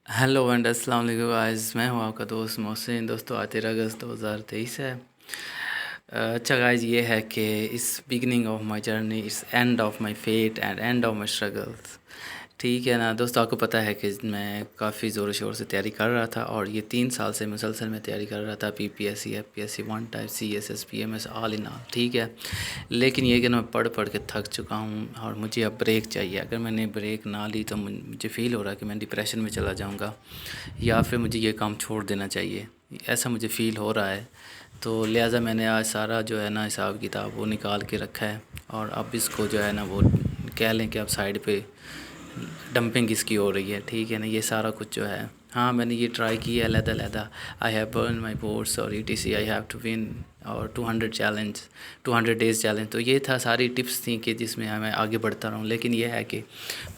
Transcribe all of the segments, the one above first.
Hello and अस्सलाम वालेकुम guys. मैं हूं आपका दोस्त मोहसिन। दोस्तों आज 13 अगस्त 2023 है। अच्छा गाइस, ये है कि इस बिगनिंग ऑफ माय जर्नी, इस end of my fate and end of my struggles. ठीक है ना दोस्तों, आपको पता है कि मैं काफ़ी ज़ोर शोर से तैयारी कर रहा था और ये 3 साल से मुसलसल मैं तैयारी कर रहा था। PPSC, FPSC, one type, CSS, PMS, all in all. ठीक है, लेकिन ये कि मैं पढ़ पढ़ के थक चुका हूँ और मुझे अब ब्रेक चाहिए। अगर मैंने ब्रेक ना ली तो मुझे फ़ील हो रहा है कि मैं डिप्रेशन में चला जाऊँगा या फिर मुझे ये काम छोड़ देना चाहिए, ऐसा मुझे फ़ील हो रहा है। तो लिहाजा मैंने आज सारा जो है ना हिसाब किताब वो निकाल के रखा है और अब इसको जो है ना वो कह लें कि अब साइड पे डंपिंग इसकी हो रही है। ठीक है ना, ये सारा कुछ जो है, हाँ मैंने ये ट्राई की है अलग-अलग। I have burn my boards और ETC, I have to win और 200 चैलेंज, 200 डेज़ चैलेंज। तो ये था, सारी टिप्स थी कि जिसमें मैं आगे बढ़ता रहूँ। लेकिन ये है कि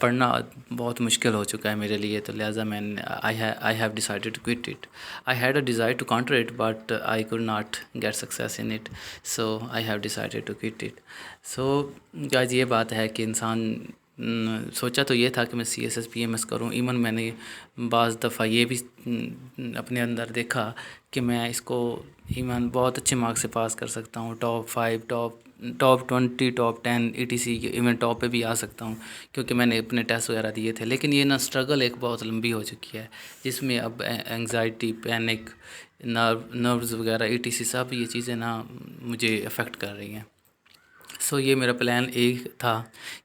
पढ़ना बहुत मुश्किल हो चुका है मेरे लिए, तो लिहाजा मैंने I have decided to quit it. I had a desire to counter it but I could not get success in it, so I have decided to quit it. So guys, ये बात है कि इंसान सोचा तो ये था कि मैं सीएसएस पीएमएस करूं। इवन मैंने बाज़ दफ़ा ये भी अपने अंदर देखा कि मैं इसको इवन बहुत अच्छे मार्क्स से पास कर सकता हूं, top 5, top 20, top 10 etc, even top पे भी आ सकता हूं, क्योंकि मैंने अपने टेस्ट वगैरह दिए थे। लेकिन ये ना स्ट्रगल एक बहुत लंबी हो चुकी है, जिसमें अब एंग्जाइटी, पैनिक, नर्व्स वगैरह, ईटीसी, सब ये चीज़ें ना मुझे अफेक्ट कर रही हैं। सो ये मेरा प्लान एक था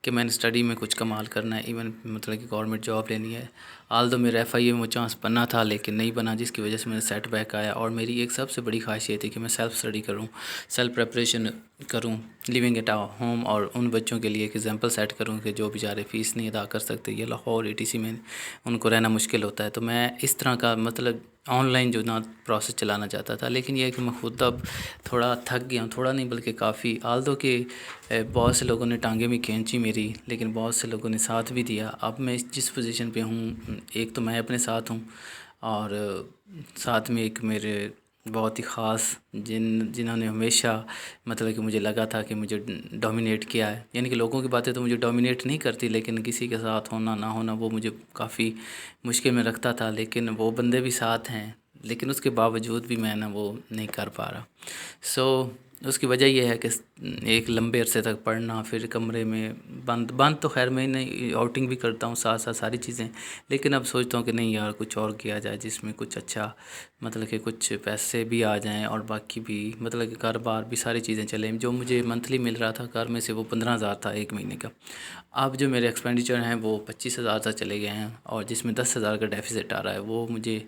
कि मैंने स्टडी में कुछ कमाल करना है, इवन मतलब कि गवर्नमेंट जॉब लेनी है। आल्दो मेरा एफआईए में वो चांस बना था लेकिन नहीं बना, जिसकी वजह से मेरा सेट बैक आया। और मेरी एक सबसे बड़ी ख्वाहिश ये थी कि मैं सेल्फ़ स्टडी करूं, सेल्फ़ प्रिपरेशन करूं, लिविंग एट होम, और उन बच्चों के लिए एक एग्जांपल सेट करूं कि जो बेचारे फ़ीस नहीं अदा कर सकते, ये लाहौर ईटीसी में उनको रहना मुश्किल होता है। तो मैं इस तरह का मतलब ऑनलाइन जो ना प्रोसेस चलाना चाहता था। लेकिन ये है कि मैं खुद अब थोड़ा थक गया हूँ, थोड़ा नहीं बल्कि काफ़ी। आल्दो के बहुत से लोगों ने टांगें भी खींची मेरी, लेकिन बहुत से लोगों ने साथ भी दिया। अब मैं जिस पोजीशन पे हूँ, एक तो मैं अपने साथ हूँ और साथ में एक मेरे बहुत ही ख़ास जिन्होंने हमेशा मतलब कि मुझे लगा था कि मुझे डोमिनेट किया है। यानी कि लोगों की बातें तो मुझे डोमिनेट नहीं करती, लेकिन किसी के साथ होना ना होना वो मुझे काफ़ी मुश्किल में रखता था। लेकिन वो बंदे भी साथ हैं, लेकिन उसके बावजूद भी मैं ना वो नहीं कर पा रहा। सो उसकी वजह ये है कि एक लंबे अरसे तक पढ़ना, फिर कमरे में बंद बंद तो खैर मैं नहीं, आउटिंग भी करता हूँ साथ साथ सारी चीज़ें। लेकिन अब सोचता हूँ कि नहीं यार, कुछ और किया जाए जिसमें कुछ अच्छा, मतलब कि कुछ पैसे भी आ जाएं और बाकी भी मतलब कि कारोबार भी, सारी चीज़ें चलें। जो मुझे मंथली मिल रहा था घर में से वो 15,000 था एक महीने का। अब जो मेरे एक्सपेंडिचर हैं वो 25,000 तक चले गए हैं, और जिसमें 10,000 का डेफिसिट आ रहा है। वो मुझे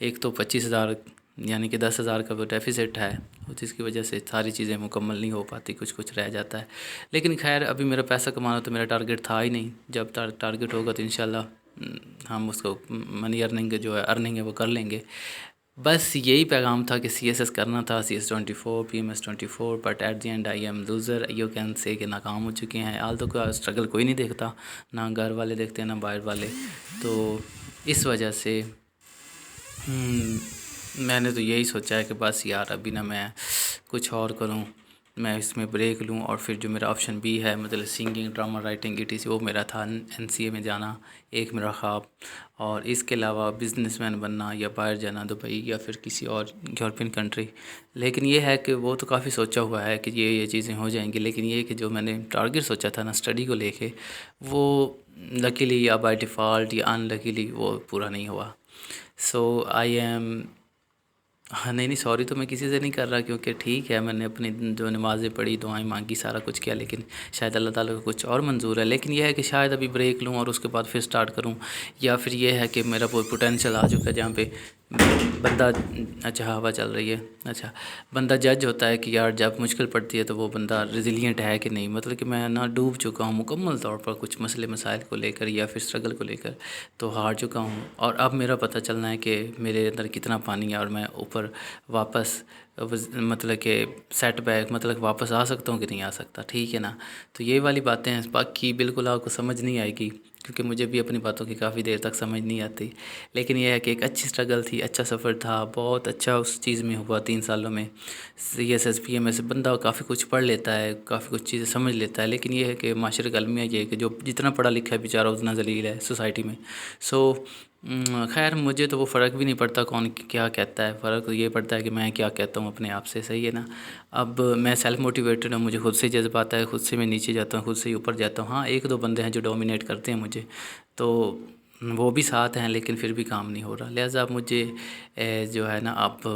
एक तो 25,000 यानी कि 10,000 का वो डेफिसिट है, तो जिसकी वजह से सारी चीज़ें मुकम्मल नहीं हो पाती, कुछ कुछ रह जाता है। लेकिन खैर अभी मेरा पैसा कमाना तो मेरा टारगेट था ही नहीं। जब टारगेट होगा तो इंशाल्लाह हम उसको मनी अर्निंग जो है, अर्निंग है, वो कर लेंगे। बस यही पैगाम था कि सीएसएस करना था, CS24, PMS24, but at the and I am loser. You can say कि नाकाम हो चुके हैं। आल तो का स्ट्रगल कोई नहीं देखता, ना घर वाले देखते हैं ना बाहर वाले। तो इस वजह से मैंने तो यही सोचा है कि बस यार अभी ना मैं कुछ और करूं, मैं इसमें ब्रेक लूं। और फिर जो मेरा ऑप्शन बी है, मतलब सिंगिंग, ड्रामा राइटिंग, ईटीसी, वो मेरा था एनसीए में जाना, एक मेरा ख्वाब। और इसके अलावा बिजनेसमैन बनना या बाहर जाना, दुबई या फिर किसी और यूरोपियन कंट्री। लेकिन ये है कि वो तो काफ़ी सोचा हुआ है कि ये चीज़ें हो जाएंगी। लेकिन ये कि जो मैंने टारगेट सोचा था ना स्टडी को लेके, वो लकीली या बाय डिफ़ॉल्ट या अनलकीली वो पूरा नहीं हुआ। सो आई एम, हाँ, नहीं सॉरी तो मैं किसी से नहीं कर रहा, क्योंकि ठीक है मैंने अपनी जो नमाज़ें पढ़ी, दुआएं मांगी, सारा कुछ किया, लेकिन शायद अल्लाह ताला को कुछ और मंजूर है। लेकिन यह है कि शायद अभी ब्रेक लूँ और उसके बाद फिर स्टार्ट करूँ, या फिर ये है कि मेरा कोई पोटेंशियल आ चुका है जहाँ पे बंदा, अच्छा हवा चल रही है, अच्छा, बंदा जज होता है कि यार जब मुश्किल पड़ती है तो वो बंदा रिजिलियंट है कि नहीं। मतलब कि मैं ना डूब चुका हूँ मुकम्मल तौर पर कुछ मसले मसाइल को लेकर या फिर स्ट्रगल को लेकर, तो हार चुका हूँ। और अब मेरा पता चलना है कि मेरे अंदर कितना पानी है और मैं ऊपर वापस मतलब कि सेट बैक, मतलब वापस आ सकता हूँ कि नहीं आ सकता। ठीक है ना, तो ये वाली बातें हैं। बाकी बिल्कुल आपको समझ नहीं आएगी, क्योंकि मुझे भी अपनी बातों की काफ़ी देर तक समझ नहीं आती। लेकिन यह है कि एक अच्छी स्ट्रगल थी, अच्छा सफ़र था, बहुत अच्छा उस चीज़ में हुआ 3 सालों में। CSS PMS से बंदा काफ़ी कुछ पढ़ लेता है, काफ़ी कुछ चीज़ें समझ लेता है। लेकिन ये है कि माशरे का अलमिया ये है कि जो जितना पढ़ा लिखा है बेचारा उतना जलील है सोसाइटी में। सो خیر مجھے تو وہ فرق بھی نہیں پڑتا کون کیا کہتا ہے، فرق تو یہ پڑتا ہے کہ میں کیا کہتا ہوں اپنے آپ سے، صحیح ہے نا؟ اب میں سیلف موٹیویٹڈ ہوں، مجھے خود سے جذبہ آتا ہے، خود سے میں نیچے جاتا ہوں، خود سے ہی اوپر جاتا ہوں۔ ہاں ایک دو بندے ہیں جو ڈومینیٹ کرتے ہیں مجھے، تو وہ بھی ساتھ ہیں لیکن پھر بھی کام نہیں ہو رہا، لہٰذا اب مجھے جو ہے نا اب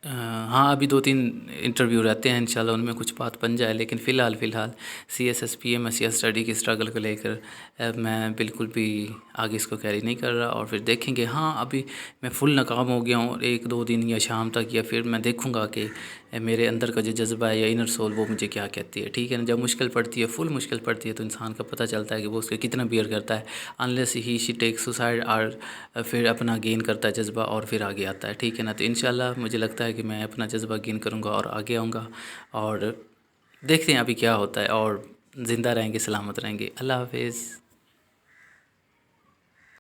ہاں ابھی 2 3 انٹرویو رہتے ہیں، انشاءاللہ ان میں کچھ بات بن جائے، لیکن فی الحال C S S P M S C S study کی اسٹرگل کو لے کر میں بالکل بھی آگے اس کو کیری نہیں کر رہا، اور پھر دیکھیں گے۔ ہاں ابھی میں فل ناکام ہو گیا ہوں، 1 2 دن یا شام تک، یا پھر میں دیکھوں گا کہ میرے اندر کا جو جذبہ ہے یا انر سول وہ مجھے کیا کہتی ہے، ٹھیک ہے نا؟ جب مشکل پڑتی ہے، فل مشکل پڑتی ہے، تو انسان کا پتہ چلتا ہے کہ وہ اس کے کتنا بیئر کرتا ہے، انلیس ہی شی ٹیک سوسائڈ، اور پھر اپنا گین کرتا ہے جذبہ اور پھر آگے آتا ہے، ٹھیک ہے نا؟ تو انشاءاللہ مجھے لگتا ہے کہ میں اپنا جذبہ گین کروں گا اور آگے آؤں گا، اور دیکھتے ہیں ابھی کیا ہوتا ہے، اور زندہ رہیں گے، سلامت رہیں گے۔ اللہ حافظ۔